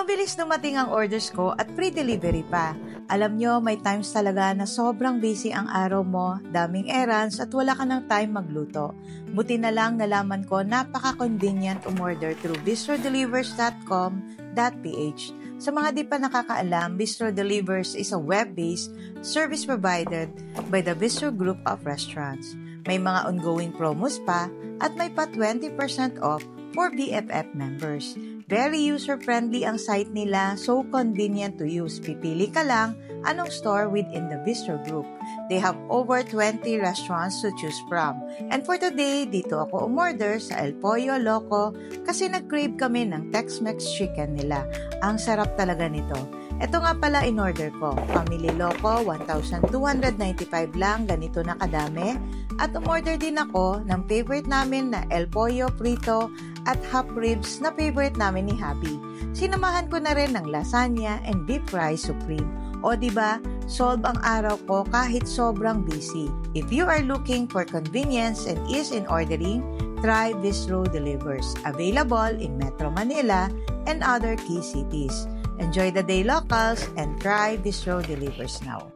Mabilis dumating ang orders ko at free delivery pa. Alam nyo, may times talaga na sobrang busy ang araw mo, daming errands at wala ka ng time magluto. Buti na lang nalaman ko napaka-convenient umorder through bistrodelivers.com.ph. Sa mga di pa nakakaalam, Bistro Delivers is a web-based service provided by the Bistro Group of Restaurants. May mga ongoing promos pa at may pa 20% off for BFF members. Very user-friendly ang site nila, so convenient to use. Pipili ka lang anong store within the Bistro Group. They have over 20 restaurants to choose from. And for today, dito ako umorder sa El Pollo Loco kasi nag-crave kami ng Tex-Mex chicken nila. Ang sarap talaga nito. Ito nga pala in-order ko. Family Loco, 1,295 lang, ganito na kadami. At umorder din ako ng favorite namin na El Pollo Frito at half ribs na favorite namin ni Happy. Sinamahan ko na rin ng lasagna and beef fry supreme. O diba, solve ang araw ko kahit sobrang busy. If you are looking for convenience and ease in ordering, try Bistro Delivers. Available in Metro Manila and other key cities. Enjoy the day, locals, and try Bistro Delivers now.